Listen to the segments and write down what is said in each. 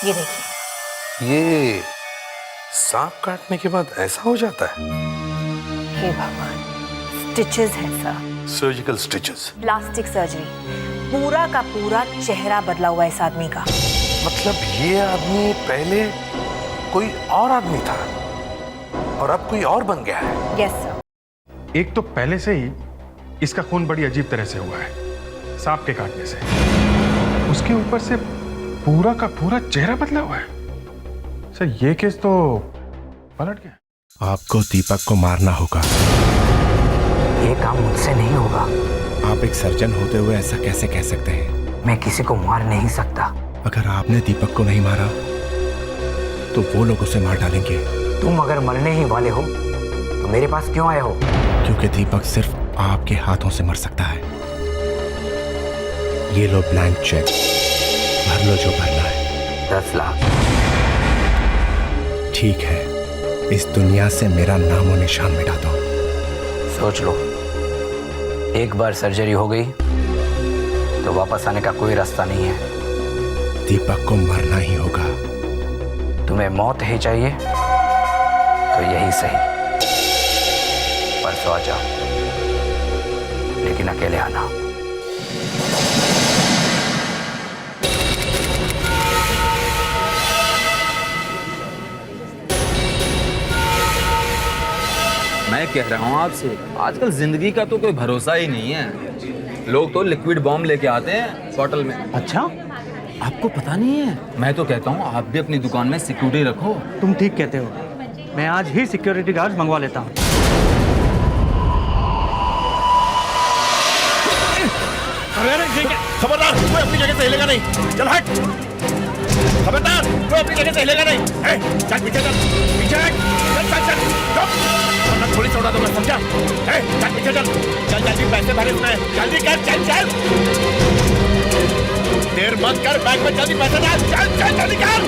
ये देखिए। ये सांप काटने के बाद ऐसा हो जाता है? हे भगवान, स्टिचेस है sir. Surgical stitches? Plastic surgery, पूरा का पूरा चेहरा बदला हुआ है इस आदमी का। मतलब ये आदमी पहले कोई और आदमी था और अब कोई और बन गया है? Yes sir. एक तो पहले से ही इसका खून बड़ी अजीब तरह से हुआ है, सांप के काटने से। उसके ऊपर से पूरा का पूरा चेहरा बदला हुआ है। सर ये केस तो पलट गया। आपको दीपक को मारना होगा। ये काम मुझसे नहीं होगा। आप एक सर्जन होते हुए ऐसा कैसे कह सकते हैं? मैं किसी को मार नहीं सकता। अगर आपने दीपक को नहीं मारा तो वो लोग उसे मार डालेंगे। तुम अगर मरने ही वाले हो तो मेरे पास क्यों आए हो? क्योंकि दीपक सिर्फ आपके हाथों से मर सकता है। ये लो ब्लैंक चेक, भर लो जो भरना है। 10 लाख। ठीक है, इस दुनिया से मेरा नामो निशान मिटा दो। सोच लो, एक बार सर्जरी हो गई तो वापस आने का कोई रास्ता नहीं है। दीपक को मरना ही होगा। तुम्हें मौत ही चाहिए तो यही सही। परसों आ जाओ, लेकिन अकेले आना। मैं कह रहा हूँ आपसे, आजकल जिंदगी का तो कोई भरोसा ही नहीं है। लोग तो लिक्विड बॉम्ब लेके आते हैं बॉटल में। अच्छा, आपको पता नहीं है? मैं तो कहता हूँ आप भी अपनी दुकान में सिक्योरिटी रखो। तुम ठीक कहते हो। मैं आज ही सिक्योरिटी गार्ड मंगवा लेता हूँ। खबरदार, कोई अपनी जगह से हिलेगा नहीं। चल हट। खबरदार, कोई अपनी जगह से हिलेगा नहीं। चल पीछे चल, पीछे हट। चल चल चल, चुप। वरना पुलिस उड़ा दूंगा, समझा? चल पीछे चल। चल जल्दी, पैसे भरे इसमें। जल्दी कर, चल चल। देर मत कर, बैग में जल्दी पैसे डाल। चल चल जल्दी कर।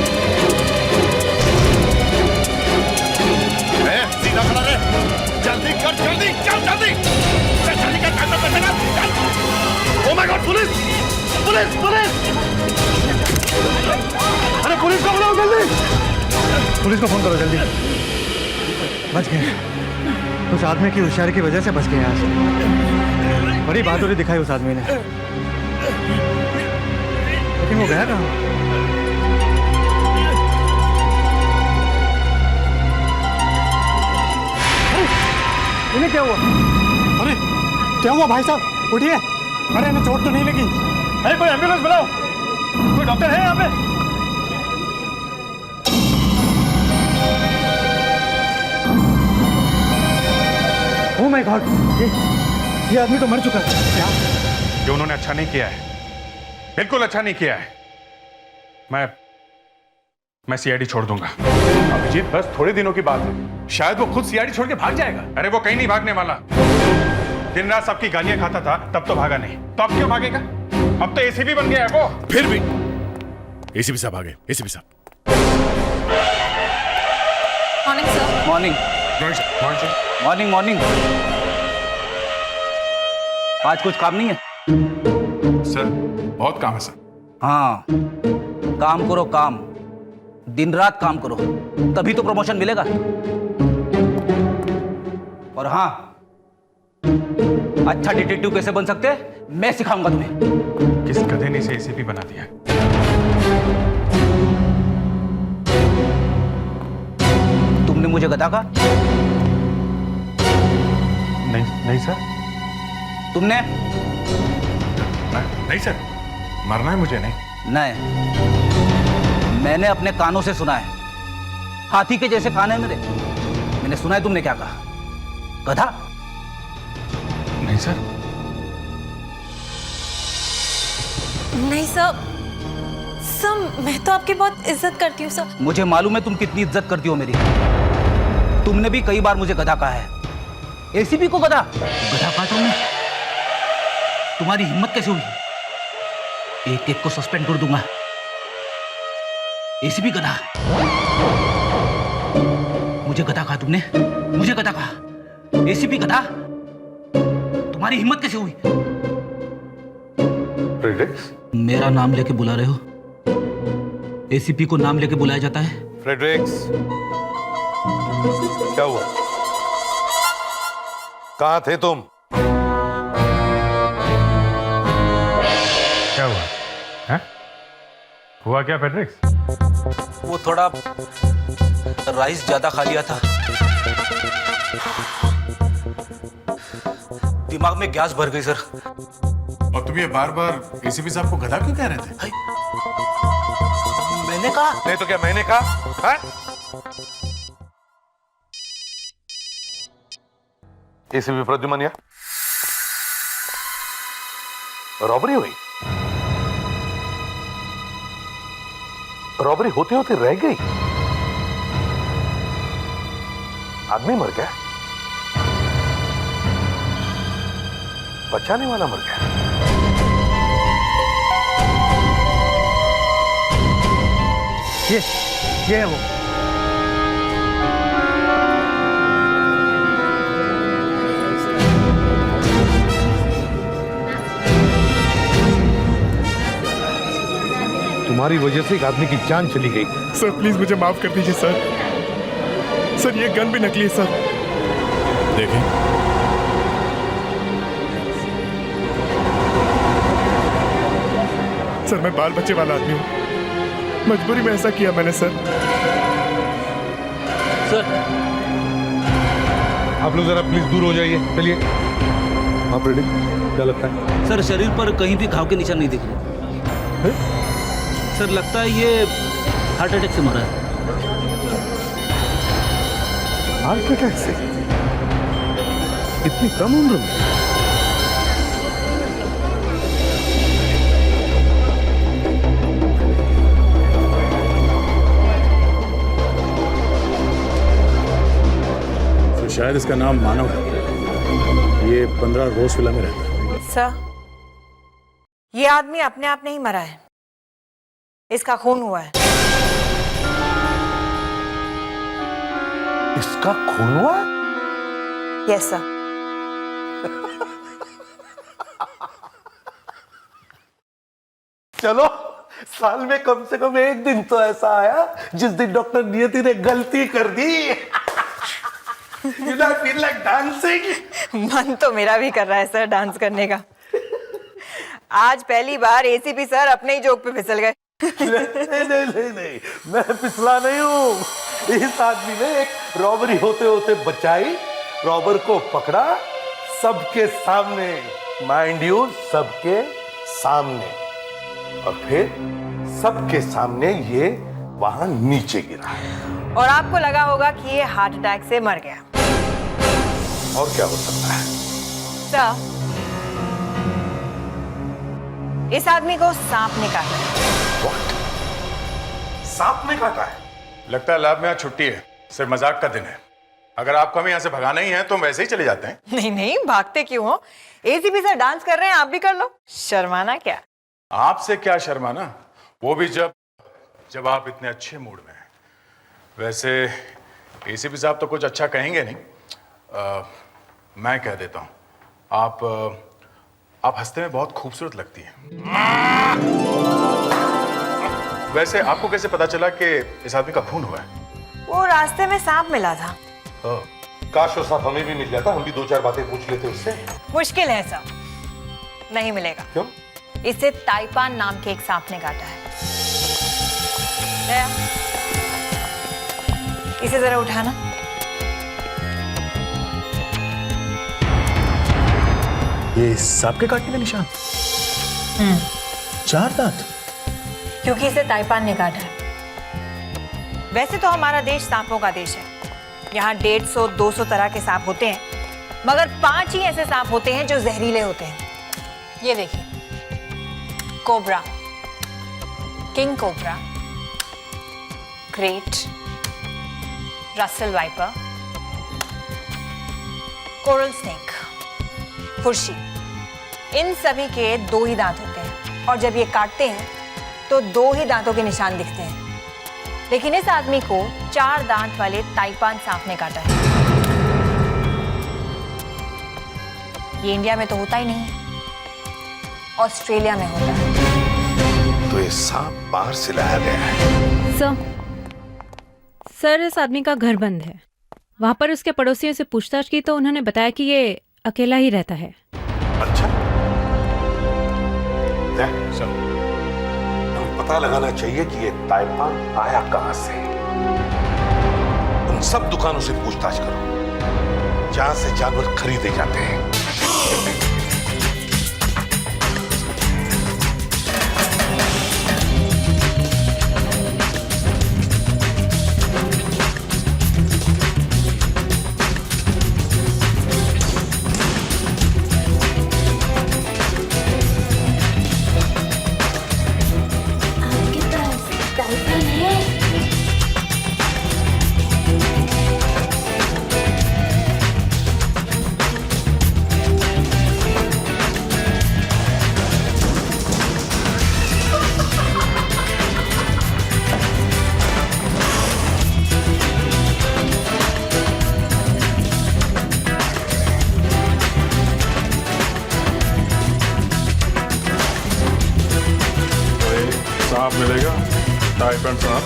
सीधा खड़ा रहे। जल्दी कर, जल्दी चल, जल्दी चल, जल्दी कर, पैसे डाल। चल। Oh my God, police police police! अरे पुलिस को बुलाओ जल्दी। पुलिस को फोन करो जल्दी। बच गए। उस आदमी की होशियारी की वजह से बच गए यहाँ से। बड़ी बहादुरी दिखाई उस आदमी ने। लेकिन वो गया कहाँ? इन्हें क्या हुआ? अरे क्या हुआ भाई साहब? उठिए। अरे इन्हें चोट तो नहीं लगी? अरे कोई एम्बुलेंस बुलाओ। कोई डॉक्टर है यहाँ पे? ओह माय गॉड, ये आदमी तो मर चुका है। क्या? ये उन्होंने अच्छा नहीं किया है, बिल्कुल अच्छा नहीं किया है। मैं सीआईडी छोड़ दूंगा। अभिजीत, बस थोड़े दिनों की बात है, शायद वो खुद सीआईडी छोड़ के भाग जाएगा। अरे वो कहीं नहीं भागने वाला। दिन रात सबकी गालियां खाता था, तब तो भागा नहीं, तो अब क्यों भागेगा? अब तो एसीपी बन गया है वो। फिर भी एसीपी साहब आ गए। एसीपी साहब। Morning sir. Morning morning morning. आज कुछ काम नहीं है? सर बहुत काम है सर। हाँ, काम करो काम, दिन रात काम करो, तभी तो प्रमोशन मिलेगा। और हाँ, अच्छा डिटेक्टिव कैसे बन सकते हैं मैं सिखाऊंगा तुम्हें। किस गधे ने इसे एसीपी बना दिया? तुमने मुझे गधा कहा? नहीं सर। तुमने? नहीं सर, मरना है मुझे। नहीं, मैंने अपने कानों से सुना है। हाथी के जैसे कान है मेरे। मैंने सुना है तुमने क्या कहा। गधा? नहीं सर। नहीं सर, सर मैं तो आपकी बहुत इज्जत करती हूँ सर। मुझे मालूम है तुम कितनी इज्जत करती हो मेरी। तुमने भी कई बार मुझे गधा कहा है। एसीपी को गधा कहा तुमने? तुम्हारी हिम्मत कैसे हुई? एक एक को सस्पेंड कर दूंगा। एसीपी गधा, मुझे गधा कहा तुमने? मुझे गधा कहा? एसीपी गधा, तुम्हारी हिम्मत कैसे हुई? प्रीडिक्स? मेरा नाम लेके बुला रहे हो? एसीपी को नाम लेके बुलाया जाता है? फ्रेडरिक्स, क्या हुआ? कहां थे तुम? क्या हुआ है? हुआ क्या फ्रेडरिक्स? वो थोड़ा राइस ज्यादा खा लिया था, दिमाग में गैस भर गई सर। और तुम ये बार बार एसीपी साहब को गधा क्यों कह रहे थे? मैंने कहा नहीं तो क्या मैंने कहा? है? एसीपी प्रद्युमन, रॉबरी हुई। रॉबरी होते होते रह गई। आदमी मर गया, बचाने वाला मर गया। ये है वो। तुम्हारी वजह से एक आदमी की जान चली गई। सर प्लीज मुझे माफ कर दीजिए सर। सर ये गन भी नकली है सर। देखें, सर मैं बाल बच्चे वाला आदमी हूँ, मजबूरी में ऐसा किया मैंने सर। सर आप लोग जरा प्लीज दूर हो जाइए। चलिए। आप रेडी? क्या लगता है? सर शरीर पर कहीं भी घाव के निशान नहीं दिख रहे। सर लगता है ये हार्ट अटैक से मरा है। हार्ट अटैक से? इतनी कम उम्र में? तो शायद इसका नाम मानव है। ये 15 रोज विला में रहता है। सर, ये आदमी अपने आप नहीं मरा है, इसका खून हुआ है। इसका खून हुआ? Yes sir. चलो, साल में कम से कम एक दिन तो ऐसा आया जिस दिन डॉक्टर नियति ने गलती कर दी। You know, I feel like dancing. मन तो मेरा भी कर रहा है सर डांस करने का। आज पहली बार एसीपी सर अपने ही जोक पे फिसल गए। नहीं, मैं फिसला नहीं हूँ। इस आदमी ने एक रॉबरी होते होते बचाई, रॉबर को पकड़ा सबके सामने, माइंड यू, सबके सामने, और फिर सबके सामने ये वहां नीचे गिरा। और आपको लगा होगा कि ये हार्ट अटैक से मर गया। और क्या हो सकता है? सर, इस आदमी को सांप ने काटा है। What? सांप ने काटा है? लगता है लैब में आज छुट्टी है, सिर्फ मजाक का दिन है। अगर आपको हमें यहाँ से भगाना ही है तो हम वैसे ही चले जाते हैं। नहीं नहीं, भागते क्यों हो? एसीपी सर डांस कर रहे हैं, आप भी कर लो। शर्माना क्या? आपसे क्या शर्माना, वो भी जब आप इतने अच्छे मूड में हैं। वैसे एसीपी साहब तो कुछ अच्छा कहेंगे नहीं, मैं कह देता हूँ। आप हंसते में बहुत खूबसूरत लगती हैं। वैसे आपको कैसे पता चला कि इस आदमी का खून हुआ है? वो रास्ते में सांप मिला था। काश वो सांप हमें भी मिल जाता, हम भी दो चार बातें पूछ लेते उससे। मुश्किल है सर, नहीं मिलेगा। क्यों? इसे ताइपान नाम के एक सांप ने काटा है। इसे जरा उठाना। ये सांप के काटने का निशान? 4 दांत? क्योंकि इसे ताइपान ने काटा है। वैसे तो हमारा देश सांपों का देश है। यहाँ 150-200 तरह के सांप होते हैं, मगर 5 ही ऐसे सांप होते हैं जो जहरीले होते हैं। ये देखिए, cobra, king cobra, krait, Russell viper, coral snake, फुर्शी। इन सभी के 2 ही दांत होते हैं, और जब ये काटते हैं तो 2 ही दांतों के निशान दिखते हैं। लेकिन इस आदमी को 4 दांत वाले ताइपान सांप ने काटा है। ये इंडिया में तो होता ही नहीं, ऑस्ट्रेलिया में होता है। तो ये सांप बाहर से लाया गया है। सर इस आदमी का घर बंद है। वहां पर उसके पड़ोसियों से पूछताछ की तो उन्होंने बताया कि ये अकेला ही रहता है। अच्छा, पता लगाना चाहिए कि ये ताइपान आया कहां से। उन सब दुकानों से पूछताछ करो जहां से जानवर खरीदे जाते हैं। सांप मिलेगा, टाइपन सांप।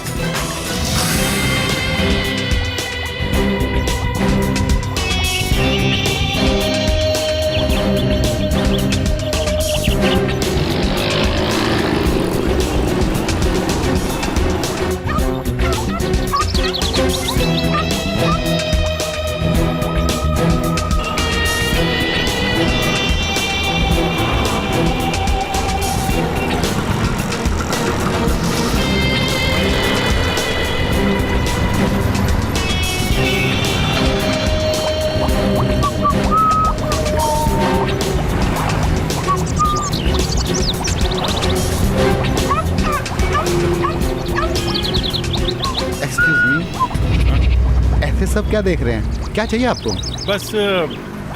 ऐसे सब क्या देख रहे हैं? क्या चाहिए आपको? बस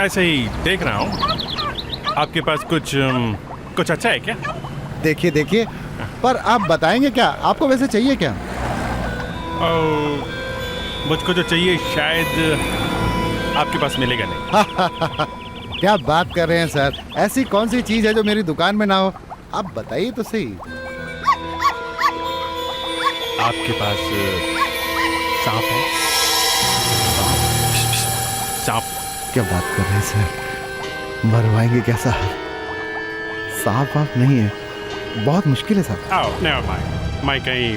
ऐसे ही देख रहा हूँ। आपके पास कुछ अच्छा है क्या? देखिए देखिए, पर आप बताएंगे क्या? आपको वैसे चाहिए क्या? मुझको जो चाहिए शायद आपके पास मिलेगा नहीं। क्या बात कर रहे हैं सर? ऐसी कौन सी चीज है जो मेरी दुकान में ना हो? आप बताइए तो सही। आपके पास सांप है? सांप? क्या बात कर रहे हैं सर? मरवाएंगे क्या साहब? सांप वाप नहीं है, बहुत मुश्किल है साहब। आओ, नेवर माइंड, मैं कहीं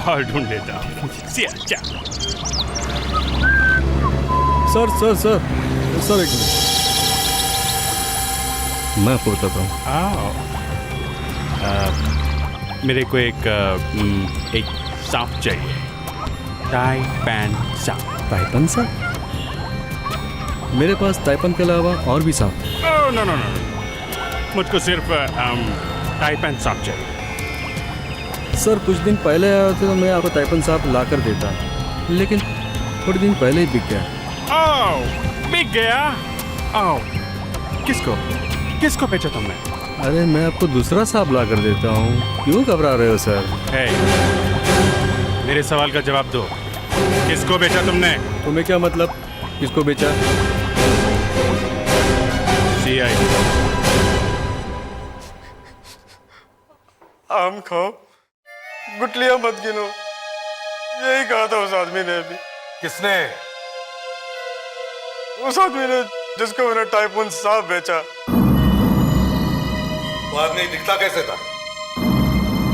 और ढूंढ लेता हूँ। सर सर सर सर एक मिनट, मैं आपको बताता हूँ। मेरे को एक सांप चाहिए, टाइपन सांप। टाइपन सांप? मेरे पास टाइपन के अलावा और भी सांप। ओह नो नो नो, मुझको सिर्फ टाइपन सांप चाहिए। सर कुछ दिन पहले आया था तो मैं आपको टाइपन सांप ला कर देता, लेकिन थोड़े दिन पहले ही बिक गया। ओह, बिक गया? ओह, किसको बेचा तुमने? अरे मैं आपको दूसरा सांप ला कर देता हूँ, क्यों घबरा रहे हो सर? हे, मेरे सवाल का जवाब दो, किसको बेचा तुमने? तुम्हें क्या मतलब किसको बेचा? CID। आम खाओ, गुटलियां मत गिनो, यही कहा था उस आदमी ने अभी। किसने? उस आदमी ने जिसको मैंने टाइपन सांप बेचा। वो आदमी दिखता कैसे था?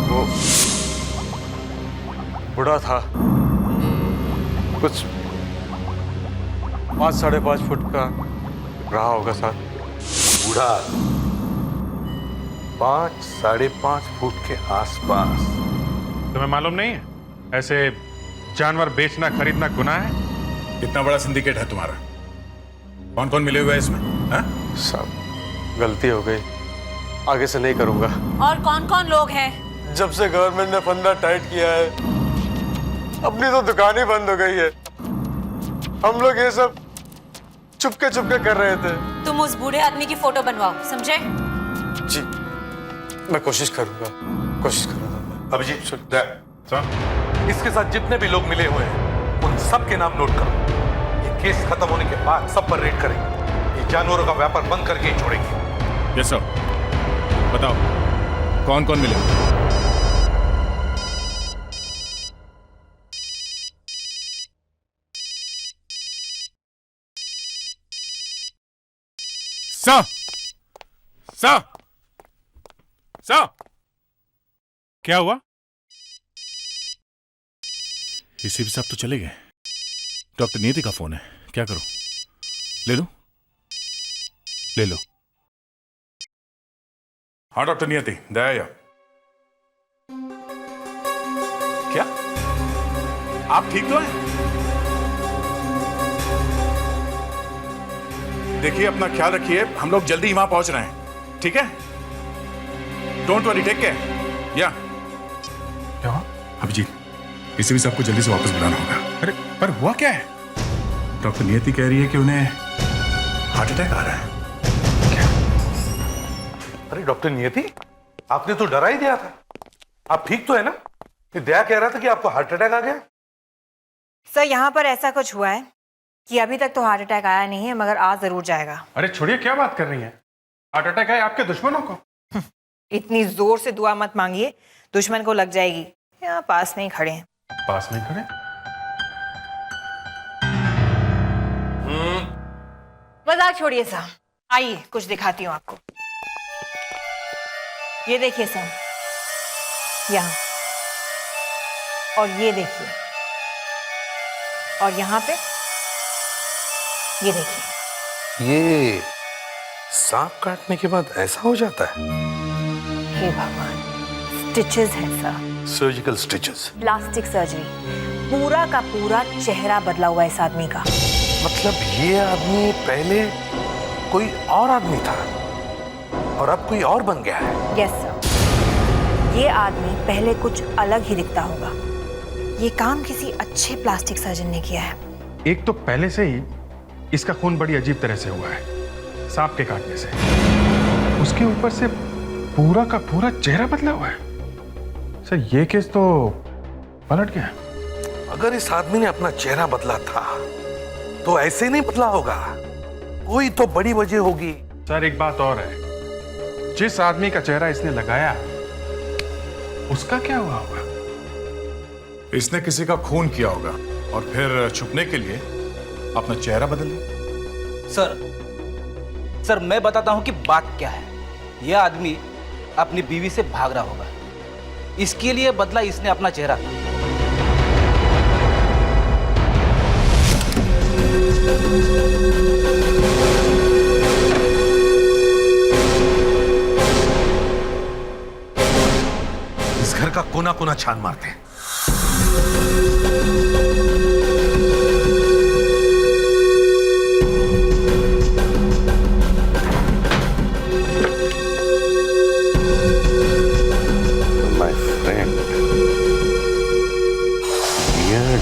वो बूढ़ा था, कुछ 5-5.5 फुट का रहा होगा सर। बूढ़ा 5-5.5 फुट के आसपास। तुम्हें मालूम नहीं है ऐसे जानवर बेचना खरीदना गुनाह है? कितना बड़ा सिंडिकेट है तुम्हारा? कौन कौन मिले हुए हैं इसमें? हाँ? सब गलती हो गई, आगे से नहीं करूंगा। और कौन कौन लोग हैं? जब से गवर्नमेंट ने फंदा टाइट किया है, अपनी तो दुकान ही बंद हो गई है। हम लोग ये सब चुपके कर रहे थे। तुम उस बूढ़े आदमी की फोटो बनवाओ, समझे? जी, मैं कोशिश करूंगा। अभिजीत, इसके साथ जितने भी लोग मिले हुए हैं उन सब के नाम नोट करो। ये केस खत्म होने के बाद सब पर रेड करेंगे। ये जानवरों का व्यापार बंद करके ही छोड़ेंगे। Yes sir. बताओ कौन कौन मिले? सर सर सर क्या हुआ? एसीपी साहब तो चले गए। डॉक्टर नियति का फोन है, क्या करूं? ले लो ले लो। हाँ डॉक्टर नियति, दया। क्या आप ठीक तो हैं? देखिए अपना ख्याल रखिए, हम लोग जल्दी ही वहां पहुंच रहे हैं, ठीक है? Don't worry, take care. या क्या हुआ? अभिजीत, किसी भी सबको जल्दी से वापस बुलाना होगा। अरे पर हुआ क्या है? डॉक्टर नियति कह रही है कि उन्हें हार्ट अटैक आ रहा है। अरे डॉक्टर नियति, आपने तो डरा ही दिया था। आप ठीक तो है ना? ये दया कह रहा था कि आपको हार्ट अटैक आ गया। सर यहाँ पर ऐसा कुछ हुआ है कि अभी तक तो हार्ट अटैक आया नहीं है, मगर आज जरूर जाएगा। अरे छोड़िए, क्या बात कर रही हैं? हार्ट अटैक है आपके दुश्मनों को? इतनी जोर से दुआ मत मांगिए, दुश्मन को लग जाएगी। यहाँ पास में ही खड़े हैं। पास में खड़े? मजाक छोड़िए सर, आइए कुछ दिखाती हूँ आपको। ये देखिए सर, यहाँ, और ये देखिए, और यहाँ पे ये देखिए। ये सांप काटने के बाद ऐसा हो जाता है? हे भगवान, स्टिचेस हैं sir, surgical stitches. Plastic surgery. पूरा का पूरा चेहरा बदला हुआ है इस आदमी का। मतलब ये आदमी पहले कोई और आदमी था और अब कोई और बन गया है? यस सर, ये आदमी पहले कुछ अलग ही दिखता होगा। ये काम किसी अच्छे प्लास्टिक सर्जन ने किया है। एक तो पहले से ही इसका खून बड़ी अजीब तरह से हुआ है, सांप के काटने से। उसके ऊपर से पूरा का पूरा चेहरा बदला हुआ है। सर ये केस तो पलट गया। अगर इस आदमी ने अपना चेहरा बदला था तो ऐसे नहीं बदला होगा, कोई तो बड़ी वजह होगी। सर एक बात और है, जिस आदमी का चेहरा इसने लगाया उसका क्या हुआ होगा? इसने किसी का खून किया होगा और फिर छुपने के लिए अपना चेहरा बदल लिया। सर मैं बताता हूं कि बात क्या है। यह आदमी अपनी बीवी से भाग रहा होगा, इसके लिए बदला इसने अपना चेहरा। इस घर का कोना कोना छान मारते हैं। My friend,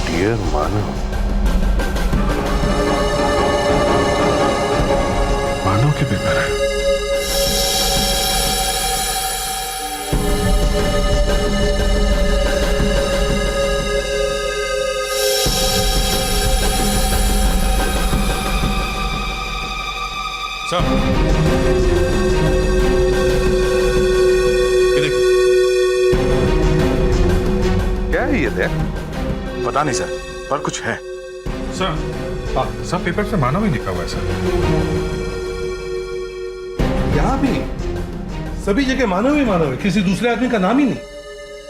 dear मानव। मानव के पेपर है। सर ये देखिए। क्या है ये देख? पता नहीं सर, पर कुछ है। सब पेपर से मानव ही लिखा हुआ है सर। यहाँ भी सभी जगह मानव ही मानव है, किसी दूसरे आदमी का नाम ही नहीं।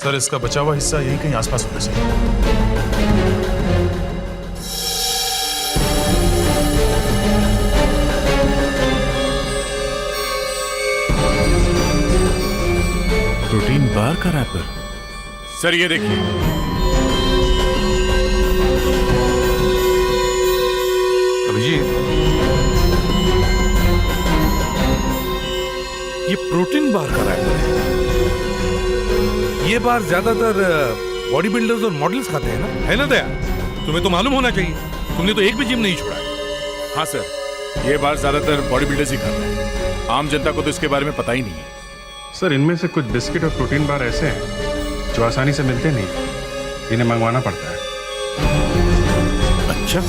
सर इसका बचा हुआ हिस्सा यहीं कहीं आसपास होना चाहिए। प्रोटीन बार का रैपर। सर ये देखिए, अभिजीत, ये प्रोटीन बार का रैपर है। ये बार ज्यादातर बॉडी बिल्डर्स और मॉडल्स खाते हैं ना, है ना दया? तुम्हें तो मालूम होना चाहिए, तुमने तो एक भी जिम नहीं छोड़ा है। हाँ सर, ये बार ज्यादातर बॉडी बिल्डर्स ही खाते हैं, आम जनता को तो इसके बारे में पता ही नहीं है। सर इनमें से कुछ बिस्किट और प्रोटीन बार ऐसे हैं जो आसानी से मिलते नहीं, इन्हें मंगवाना पड़ता है। अच्छा,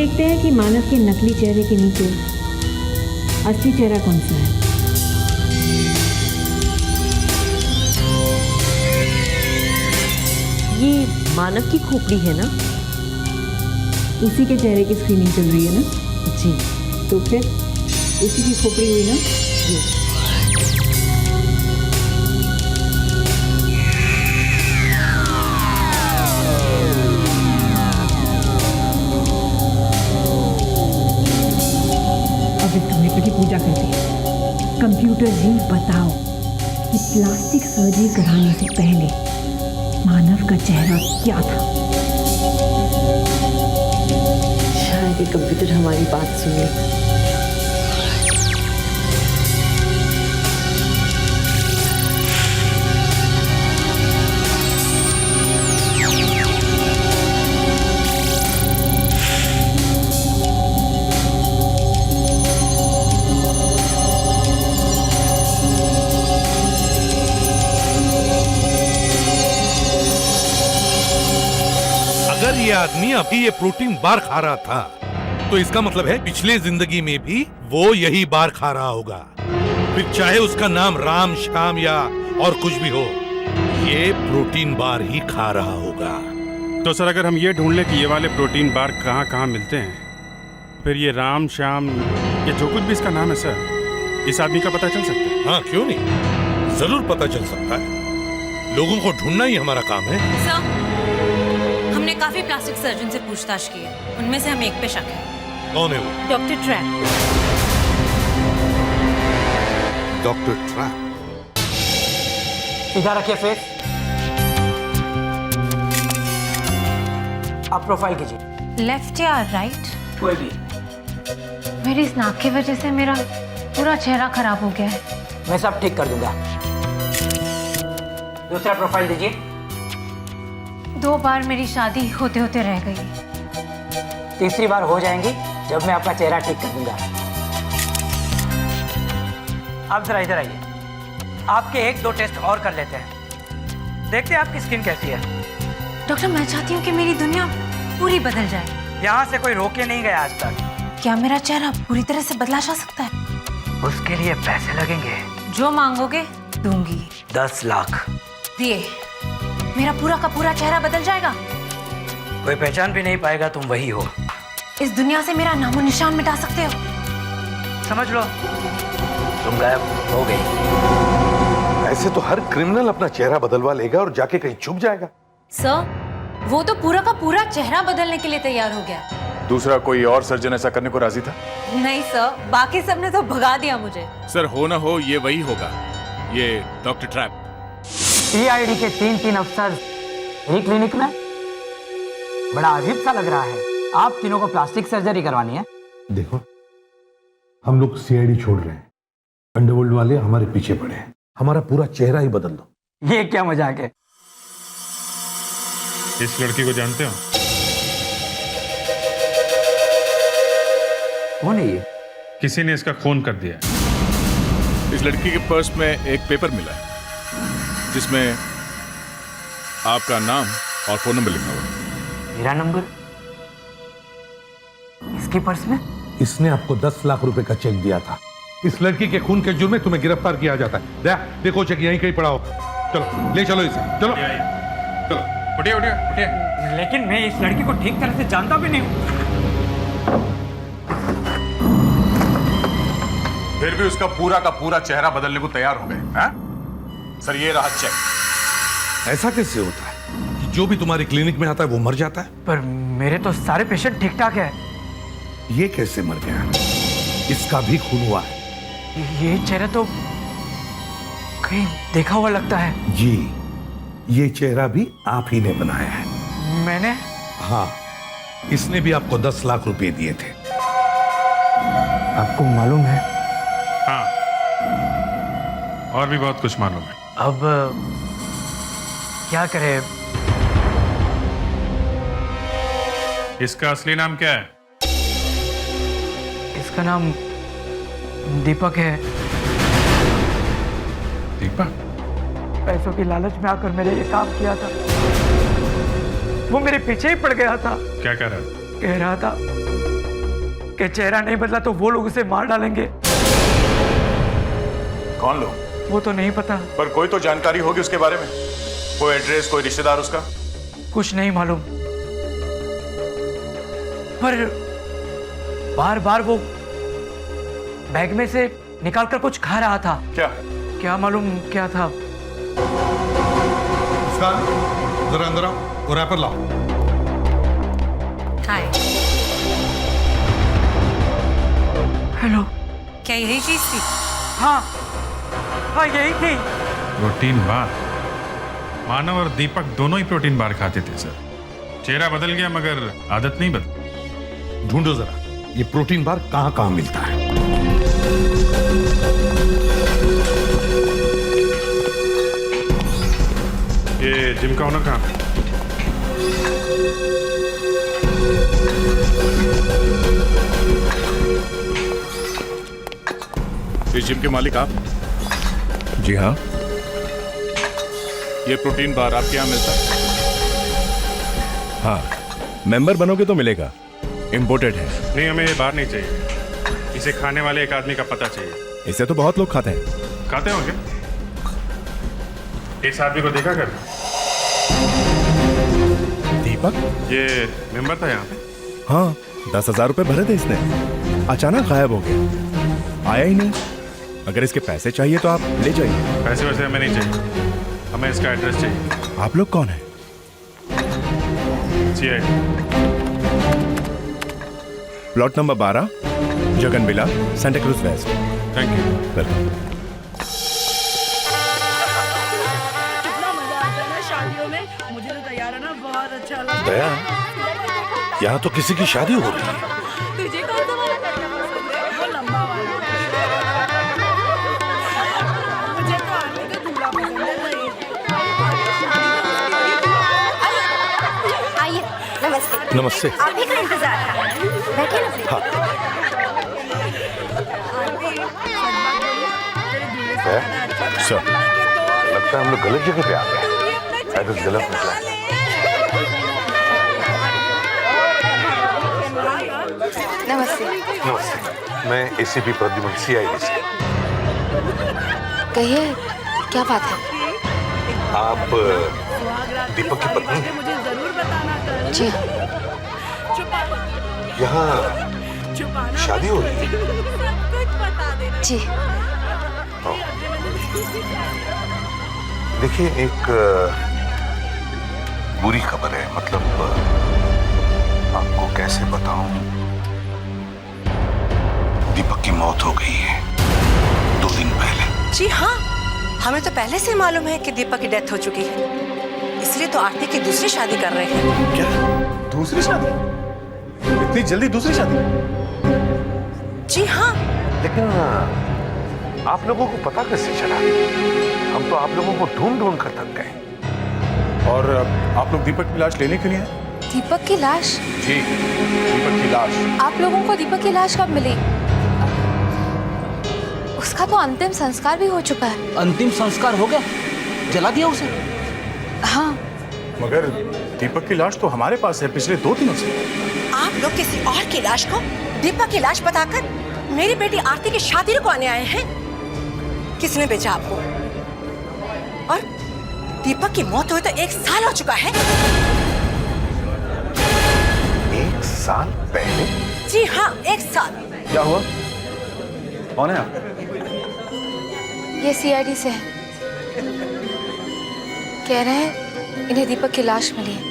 देखते हैं कि मानव के नकली चेहरे के नीचे असली चेहरा कौन सा है। ये मानव की खोपड़ी है ना? उसी के चेहरे की स्क्रीनिंग चल रही है ना? जी। तो फिर उसी की खोपड़ी हुई ना? जी। अब इस कंप्यूटर की पूजा करते हैं। कंप्यूटर जी बताओ कि प्लास्टिक सर्जरी कराने से पहले मानव का चेहरा क्या था? शायद ये कंप्यूटर हमारी बात सुने। अगर ये आदमी अभी ये प्रोटीन बार खा रहा था तो इसका मतलब है पिछले जिंदगी में भी वो यही बार खा रहा होगा। फिर चाहे उसका नाम राम श्याम या और कुछ भी हो, ये प्रोटीन बार ही खा रहा होगा। तो सर अगर हम ये ढूंढ लें कि ये वाले प्रोटीन बार कहाँ कहाँ मिलते हैं, फिर ये राम श्याम ये जो कुछ भी इसका नाम है सर, इस आदमी का पता चल सकता है? हाँ क्यों नहीं, जरूर पता चल सकता है। लोगों को ढूंढना ही हमारा काम है। सर, हमने काफी प्लास्टिक सर्जन से पूछताछ की है, उनमें से हमें एक पे शक है। कौन है वो? Doctor trap. Doctor trap? सीधा रखिए फेस। आप प्रोफाइल कीजिए। लेफ्ट या राइट? कोई भी। मेरी इस नाक की वजह से मेरा पूरा चेहरा खराब हो गया है। मैं सब ठीक कर दूंगा। दूसरा प्रोफाइल दीजिए। 2 बार मेरी शादी होते होते रह गई। तीसरी बार हो जाएंगी जब मैं आपका चेहरा ठीक कर दूंगा। आप जरा इधर आइए, आपके 1-2 टेस्ट और कर लेते हैं, देखते हैं आपकी स्किन कैसी है। डॉक्टर, मैं चाहती हूँ कि मेरी दुनिया पूरी बदल जाए। यहाँ से कोई रोके नहीं गया आज तक। क्या मेरा चेहरा पूरी तरह से बदला जा सकता है? उसके लिए पैसे लगेंगे। जो मांगोगे दूंगी। 10 लाख दिए, मेरा पूरा का पूरा चेहरा बदल जाएगा। कोई पहचान भी नहीं पाएगा तुम वही हो। इस दुनिया से मेरा नामो निशान मिटा सकते हो। समझ लो तुम गायब हो गई। ऐसे तो हर क्रिमिनल अपना चेहरा बदलवा लेगा और जाके कहीं छुप जाएगा। सर, वो तो पूरा का पूरा चेहरा बदलने के लिए तैयार हो गया। दूसरा कोई और सर्जन ऐसा करने को राजी था? नहीं सर, बाकी सबने तो भगा दिया मुझे। सर हो ना हो ये वही होगा, ये डॉक्टर ट्रैप। सीआईडी के 3 अफसर एक क्लिनिक में, बड़ा अजीब सा लग रहा है। आप तीनों को प्लास्टिक सर्जरी करवानी है? देखो, हम लोग सीआईडी छोड़ रहे हैं, अंडरवर्ल्ड वाले हमारे पीछे पड़े हैं। हमारा पूरा चेहरा ही बदल दो। ये क्या मजाक है? इस लड़की को जानते हो? कौन है ये? किसी ने इसका खून कर दिया। इस लड़की के पर्स में एक पेपर मिला है जिसमें आपका नाम और फोन नंबर लिखा हुआ है। मेरा नंबर इसके पर्स में? इसने आपको 10 लाख रुपए का चेक दिया था। इस लड़की के खून के जुर्म में तुम्हें गिरफ्तार किया जाता है। देखो चेक यहीं कहीं पड़ा हो। चलो ले चलो इसे, चलो चलो। उठिए उठिए उठिए। लेकिन मैं इस लड़की को ठीक तरह से जानता भी नहीं हूँ। फिर भी उसका पूरा का पूरा चेहरा बदलने को तैयार हो गए हैं? सर ये रहा चेक। ऐसा कैसे होता है कि जो भी तुम्हारी क्लिनिक में आता है वो मर जाता है? पर मेरे तो सारे पेशेंट ठीक ठाक है। ये कैसे मर गया? इसका भी खून हुआ है। ये चेहरा तो कहीं देखा हुआ लगता है। जी, ये चेहरा भी आप ही ने बनाया है। मैंने? हाँ, इसने भी आपको 10 लाख रुपए दिए थे। आपको मालूम है? हाँ, और भी बहुत कुछ मालूम है। अब क्या करें? इसका असली नाम क्या है? इसका नाम दीपक है। दीपक? पैसों की लालच में आकर मैंने ये काम किया था। वो मेरे पीछे ही पड़ गया था। क्या कह रहा है? कह रहा था कि चेहरा नहीं बदला तो वो लोग उसे मार डालेंगे। कौन लोग? वो तो नहीं पता। पर कोई तो जानकारी होगी उसके बारे में, कोई एड्रेस, कोई रिश्तेदार उसका? कुछ नहीं मालूम, पर बार बार वो बैग में से निकालकर कुछ खा रहा था। क्या मालूम क्या था। जरा अंदर आओ और रैपर लाओ। हाय। हेलो। क्या यही चीज थी? हाँ हाँ यही थी। Protein bar. मानव और दीपक दोनों ही प्रोटीन बार खाते थे सर। चेहरा बदल गया मगर आदत नहीं बदली। ढूंढो जरा ये प्रोटीन बार कहां कहां मिलता है। ये जिम का ओनर कहाँ है? इस जिम के मालिक आप? जी हाँ। ये प्रोटीन बार आपके यहाँ मिलता है? हाँ, मेंबर बनोगे तो मिलेगा। इम्पोर्टेड है। नहीं, हमें ये बार नहीं चाहिए। इसे खाने वाले एक आदमी का पता चाहिए। इसे तो बहुत लोग खाते हैं। खाते होंगे। इस आदमी को देखा कर। दीपक? ये मेंबर था यहाँ पे? हाँ, 10,000 रुपए भरे थे इसने, अचानक गायब हो गया, आया ही नहीं। अगर इसके पैसे चाहिए तो आप ले जाइए। पैसे वैसे हमें नहीं चाहिए, हमें इसका एड्रेस चाहिए। आप लोग कौन है? Plot number 12, Jagan villa, Santa Cruz west. Thank you. Welcome. कितना मजा आता है ना शादियों में। मुझे तो तैयार है ना बहुत अच्छा लगता है। दया, यहाँ तो किसी की शादी हो रही है। तुझे कौन सा वाला करना पसंद है? वो लंबा वाला। मुझे तो आरती का दूल्हा पसंद है। आइए। नमस्ते। नमस्ते। आप ही का इंतजार कर रहे हैं। बैठिए ना प्लीज। सर, लगता है हम लोग गलत जगह पे आ गए। एड्रेस गलत निकला। नमस्ते। नमस्ते, मैं एसीपी प्रद्युमन CID से। कहिए क्या बात है? आप दीपक की पत्नी हैं? मुझे जरूर बताना। जी यहाँ शादी हो रही है? जी। देखिए, एक बुरी खबर है। मतलब आपको कैसे बताऊं, दीपक की मौत हो गई है 2 दिन पहले। जी हाँ, हमें तो पहले से मालूम है कि दीपक की डेथ हो चुकी है, इसलिए तो आरती की दूसरी शादी कर रहे हैं। क्या? दूसरी शादी? इतनी जल्दी दूसरी शादी? जी हाँ। लेकिन आप लोगों को पता कैसे चला? हम तो आप लोगों को ढूंढ ढूंढ कर थक गए। और आप लोग दीपक की लाश लेने के लिए आए? दीपक की लाश? जी, दीपक की लाश। आप लोगों को दीपक की लाश कब मिली? उसका तो अंतिम संस्कार भी हो चुका है। अंतिम संस्कार हो गया? जला दिया उसे? हाँ। मगर दीपक की लाश तो हमारे पास है पिछले 2 दिनों से। आप लोग किसी और की लाश को दीपक की लाश बताकर मेरी बेटी आरती की शादी रुकवाने आए हैं। किसने बेचा आपको? और दीपक की मौत हुई तो 1 साल हो चुका है। 1 साल पहले? जी हाँ, 1 साल। क्या हुआ? कौन है आप? ये CID से है। कह रहे हैं इन्हें दीपक की लाश मिली है।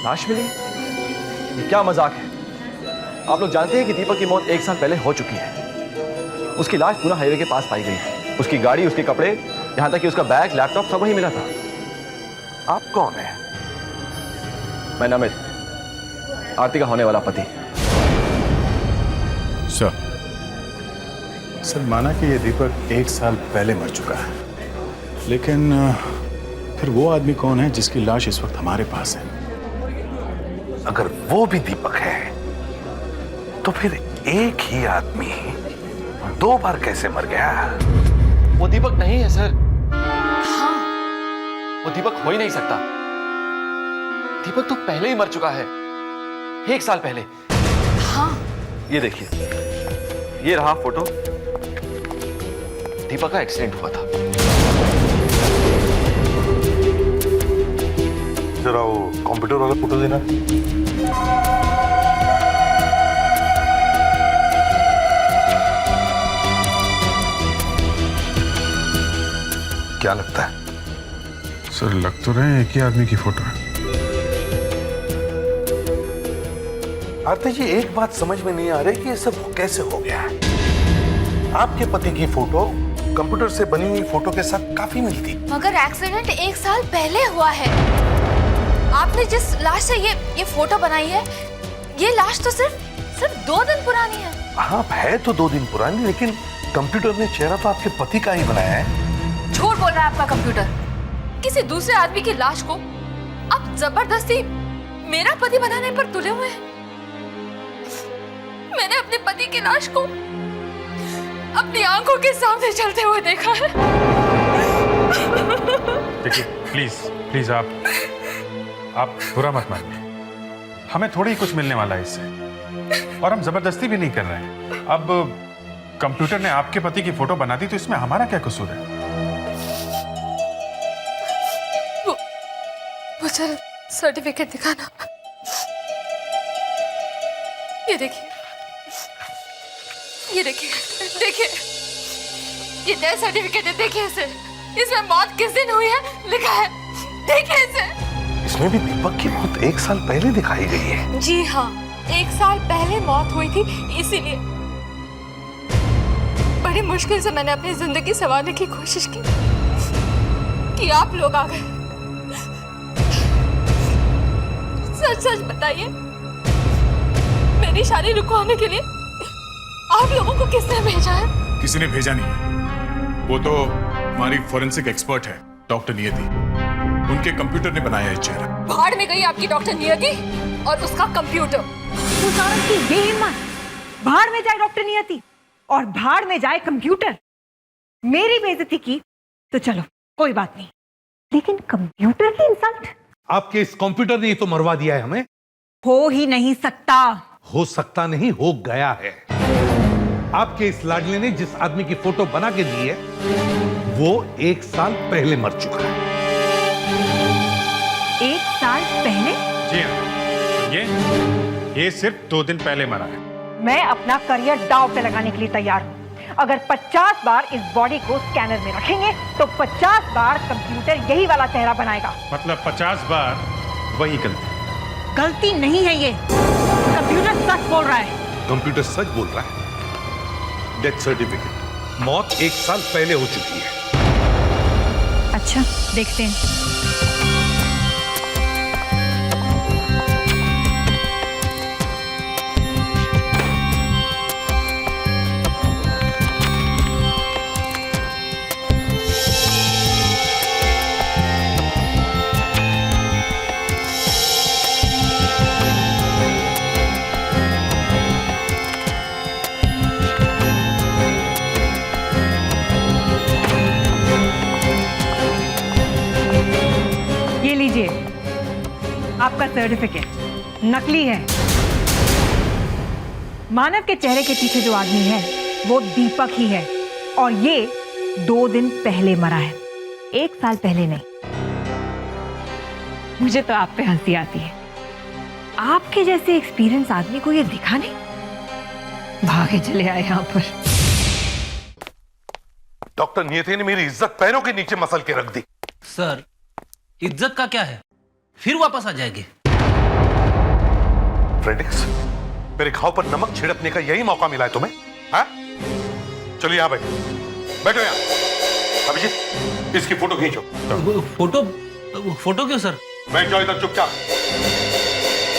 लाश मिली? ये क्या मजाक है? आप लोग जानते हैं कि दीपक की मौत 1 साल पहले हो चुकी है। उसकी लाश पूना हाईवे के पास पाई गई। उसकी गाड़ी, उसके कपड़े, यहाँ तक कि उसका बैग, लैपटॉप सब वहीं मिला था। आप कौन हैं? मैं नमित, आरती का होने वाला पति। सर, माना कि ये दीपक 1 साल पहले मर चुका है, लेकिन फिर वो आदमी कौन है जिसकी लाश इस वक्त हमारे पास है? अगर वो भी दीपक है तो फिर एक ही आदमी 2 बार कैसे मर गया? वो दीपक नहीं है सर। हाँ। वो दीपक हो ही नहीं सकता। दीपक तो पहले ही मर चुका है, 1 साल पहले। हाँ, ये देखिए, ये रहा फोटो। दीपक का एक्सीडेंट हुआ था। जरा वो कंप्यूटर वाला फोटो देना। क्या लगता है? सर लग तो रहे हैं एक ही आदमी की फोटो है। आरती जी, एक बात समझ में नहीं आ रही कि ये सब कैसे हो गया है। आपके पति की फोटो कंप्यूटर से बनी हुई फोटो के साथ काफी मिलती। मगर एक्सीडेंट 1 साल पहले हुआ है। आपने जिस लाश से ये फोटो बनाई है, ये लाश तो सिर्फ 2 दिन पुरानी है। हाँ, है तो 2 दिन पुरानी, लेकिन कंप्यूटर ने चेहरा तो आपके पति का ही बनाया है। झूठ बोल रहा है आपका कंप्यूटर। किसी दूसरे आदमी की लाश को आप जबरदस्ती मेरा पति बनाने पर तुले हुए हैं। मैंने अपने पति की लाश को अपनी आंखों के सामने चलते हुए देखा है। देखिए प्लीज आप बुरा मत मानिए। हमें थोड़ी ही कुछ मिलने वाला है इससे, और हम जबरदस्ती भी नहीं कर रहे हैं। अब कंप्यूटर ने आपके पति की फोटो बना दी तो इसमें हमारा क्या कसूर है? वो सर्टिफिकेट दिखाना। ये देखिए, ये डेथ सर्टिफिकेट है। देखिए इसे, इसमें मौत किस दिन हुई है लिखा है। देखिए इसे। इसमें भी दीपक की मौत 1 साल पहले दिखाई गई है। जी हाँ, 1 साल पहले मौत हुई थी, इसीलिए बड़ी मुश्किल से मैंने अपनी जिंदगी संवारने की कोशिश की कि आप लोग आ गए। सच बताइए, मेरी शादी रुकवाने के लिए आप लोगों को किसने भेजा है? किसी ने भेजा नहीं है। वो तो हमारी फोरेंसिक एक्सपर्ट है, डॉक्टर नियति। उनके कंप्यूटर ने बनाया है चेहरा। भाड़ में गई आपकी डॉक्टर नियति और उसका कंप्यूटर। तुषार की ये हिम्मत, भाड़ में जाए डॉक्टर नियति और भाड़ में जाए कंप्यूटर। मेरी बेइज्जती की तो चलो कोई बात नहीं, लेकिन कंप्यूटर की इंसल्ट। आपके इस कंप्यूटर ने तो मरवा दिया है हमें। हो ही नहीं सकता। हो सकता नहीं, हो गया है। आपके इस लाडले ने जिस आदमी की फोटो बना के दी है, वो 1 साल पहले मर चुका है। 1 साल पहले? जी हाँ, ये सिर्फ 2 दिन पहले मरा है। मैं अपना करियर दांव पे लगाने के लिए तैयार हूँ। अगर 50 बार इस बॉडी को स्कैनर में रखेंगे तो 50 बार कंप्यूटर यही वाला चेहरा बनाएगा। मतलब 50 बार वही गलती? गलती नहीं है ये, कंप्यूटर सच बोल रहा है। कंप्यूटर सच बोल रहा है। डेथ सर्टिफिकेट, मौत 1 साल पहले हो चुकी है। अच्छा, देखते हैं। आपका सर्टिफिकेट नकली है। मानव के चेहरे के पीछे जो आदमी है वो दीपक ही है, और ये 2 दिन पहले मरा है, 1 साल पहले नहीं। मुझे तो आप पे हंसी आती है। आपके जैसे एक्सपीरियंस आदमी को ये दिखा नहीं, भागे चले आए यहां पर। डॉक्टर नियति ने मेरी इज्जत पैरों के नीचे मसल के रख दी। सर, इज्जत का क्या है, फिर वापस आ जाएगी। फ्रेडिक्स, मेरे घाव पर नमक छिड़कने का यही मौका मिला है तुम्हें? हाँ? चलो यहां बैठो यहां। अभिजीत, इसकी फोटो खींचो। फोटो क्यों सर? बैठ जाओ इधर चुपचाप।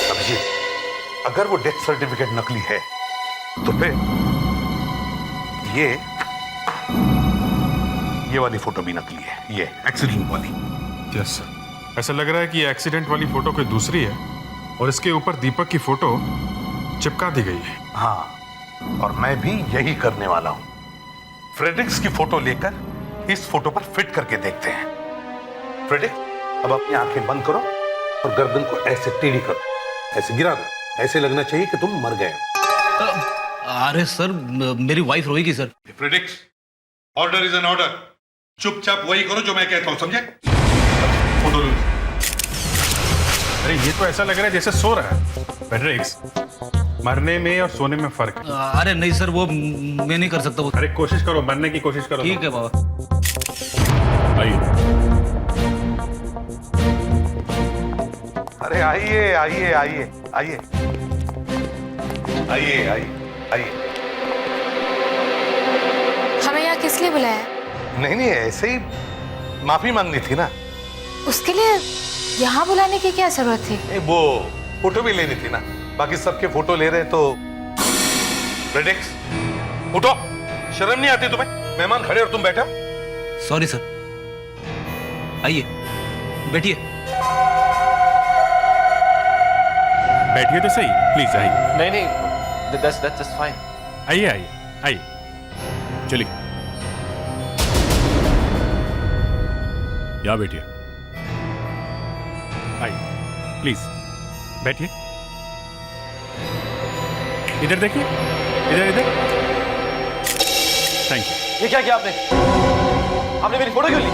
अभिजीत, अगर वो डेथ सर्टिफिकेट नकली है तो फिर ये वाली फोटो भी नकली है, ये एक्सीडेंट वाली। यस सर, ऐसा लग रहा है कि ये एक्सीडेंट वाली फोटो कोई दूसरी है और इसके ऊपर दीपक की फोटो चिपका दी गई है। हाँ, और मैं भी यही करने वाला हूं। फ्रेडरिक्स की फोटो लेकर इस फोटो पर फिट करके देखते हैं। फ्रेडरिक्स, अब अपनी आंखें बंद करो और गर्दन को ऐसे टेढ़ी करो, ऐसे गिरा दो, ऐसे लगना चाहिए कि तुम मर गए हो। अरे सर मेरी वाइफ रोएगी सर। प्रेडिक्स, ऑर्डर इज एन ऑर्डर। चुपचाप वही करो जो मैं कहता हूँ, समझे? फोटो लो। अरे ये तो ऐसा लग रहा है जैसे सो रहा है। फ्रेडरिक्स, मरने में और सोने में फर्क है। अरे नहीं सर, वो मैं नहीं कर सकता वो। अरे कोशिश करो, मरने की कोशिश करो। ठीक है बाबा। आइए। अरे आइए आइए आइए आइए आइए आइए आइए। हमें यहाँ किस लिए बुलाया है? नहीं नहीं, ऐसे ही माफी मांगनी थी ना। उसके लिए यहाँ बुलाने की क्या जरूरत थी? वो फोटो भी लेनी थी ना, बाकी सबके फोटो ले रहे तो। प्रेडिक्स, उठो, शर्म नहीं आती तुम्हें? मेहमान खड़े और तुम बैठे। Sorry sir. आइए बैठिए। बैठिए तो सही, प्लीज आइए। नहीं नहीं, that's fine। आइए आइए आइए, चलिए यहाँ बैठिए। आइए प्लीज बैठिए। इधर देखिए, इधर इधर। Thank you. ये क्या किया आपने? आपने मेरी फोटो क्यों ली?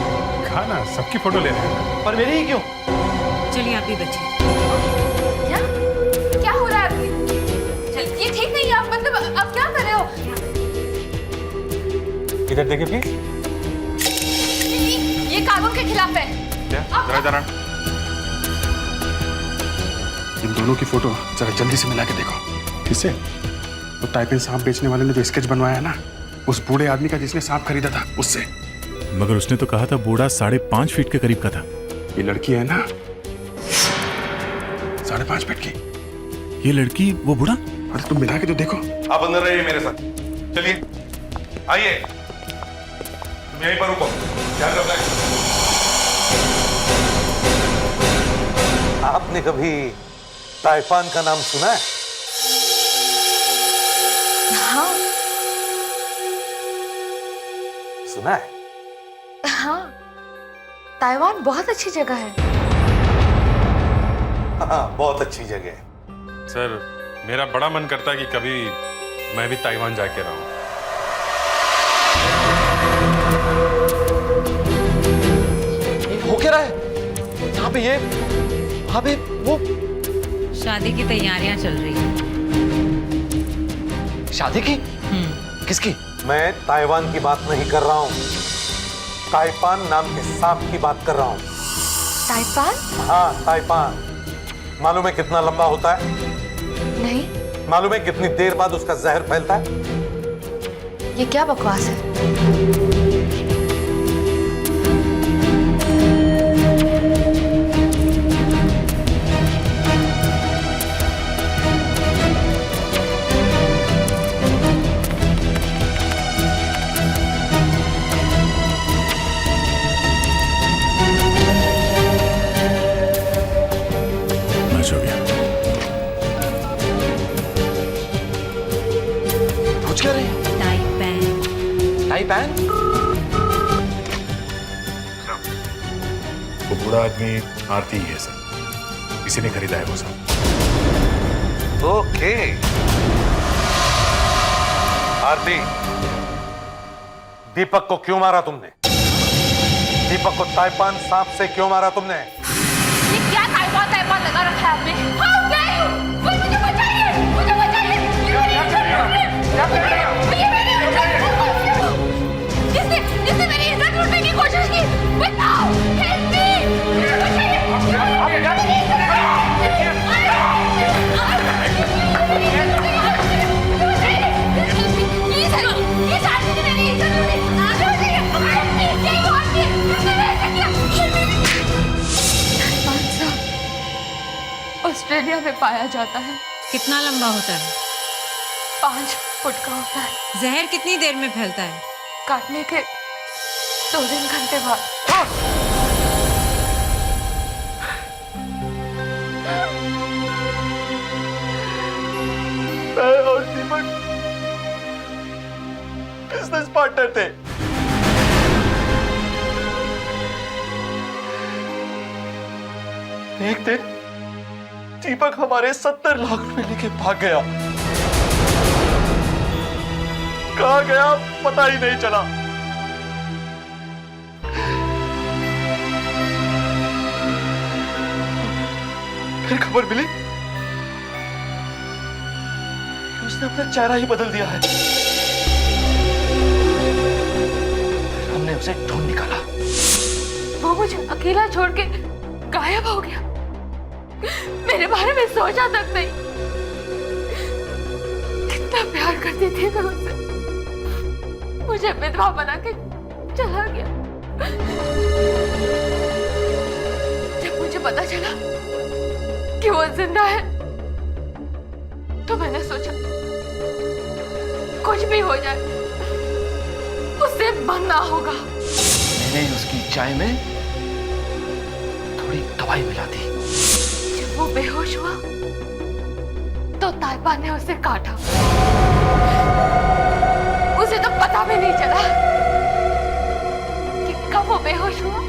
खाना सबकी फोटो ले रहे हैं। पर मेरी ही क्यों? चलिए आप भी बचिए। क्या क्या हो रहा है अभी? ये ठीक नहीं है। आप मतलब अब क्या कर रहे हो? इधर देखिए प्लीज। ये कानून के खिलाफ है। जरा जरा इन दोनों की फोटो जरा जल्दी से मिला के देखो। किससे? वो टाइपिन सांप बेचने वाले ने जो स्केच बनवाया ना, उस बूढ़े आदमी का जिसने सांप खरीदा था, उससे। मगर उसने तो कहा था बूढ़ा 5.5 फीट के करीब का था। ये लड़की है ना 5.5 फीट की। ये लड़की वो बूढ़ा? अरे तुम मिला के तो देखो। आप अंदर रहिए मेरे साथ, चलिए आइए। तुम यहीं पर रुको, ध्यान रखना। आपने कभी ताइपान का नाम सुना है? हाँ सुना है? हाँ, ताइवान बहुत अच्छी जगह है। हाँ, बहुत अच्छी जगह है। सर मेरा बड़ा मन करता है कि कभी मैं भी ताइवान जाके रहूं। हो क्या रहा है यहाँ पे? ये वहाँ पे वो शादी की तैयारियां चल रही हैं। शादी की? किसकी? मैं ताइवान की बात नहीं कर रहा हूँ, ताइपान नाम के सांप की बात कर रहा हूँ। ताइपान? हाँ ताइपान। मालूम है कितना लंबा होता है? नहीं। मालूम है कितनी देर बाद उसका जहर फैलता है? ये क्या बकवास है? मैच हो गया। कुछ कह रहे हैं? टाइपैन? वो बूढ़ा आदमी आरती ही है सर, किसी ने खरीदा है वो सब। ओके। आरती, दीपक को क्यों मारा तुमने? दीपक को ताइपान सांप से क्यों मारा तुमने? ये क्या ताइवान ताइवान लगा रखा है आपने? How dare you? मुझे बचाइए! मुझे बचाइए! इसने मेरी इज्जत लूटने की कोशिश की। बचाओ! Help me! मुझे बचाइए! Please help me! ये शादी ने मेरी इज्जत लूटी। आगे बढ़िए! Help me! यही वो आदमी है जिसने मेरे साथ किया। ऑस्ट्रेलिया में पाया जाता है। कितना लंबा होता है? 5 फुट का होता है। जहर कितनी देर में फैलता है? काटने के 2-3 घंटे बाद। मैं और दीपक बिजनेस पार्टनर थे। एक दिन दीपक हमारे 70 लाख रुपए लेके भाग गया। कहाँ गया पता ही नहीं चला। फिर खबर मिली कि उसने अपना चेहरा ही बदल दिया है। फिर हमने उसे ढूंढ निकाला। वो मुझे अकेला छोड़ के गायब हो गया। मेरे बारे में सोचा तक नहीं। कितना प्यार करती थी मैं उससे। मुझे विधवा बना के चला गया। जब मुझे पता चला कि वो जिंदा है तो मैंने सोचा कुछ भी हो जाए उससे मरना होगा। मैंने उसकी चाय में थोड़ी दवाई मिला दी। जब वो बेहोश हुआ तो ताइपा ने उसे काटा। उसे तो पता भी नहीं चला कि कब वो बेहोश हुआ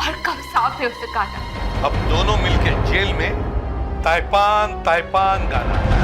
और कब सांप ने उसे काटा। अब दोनों मिलके जेल में ताइपान ताइपान गाना है।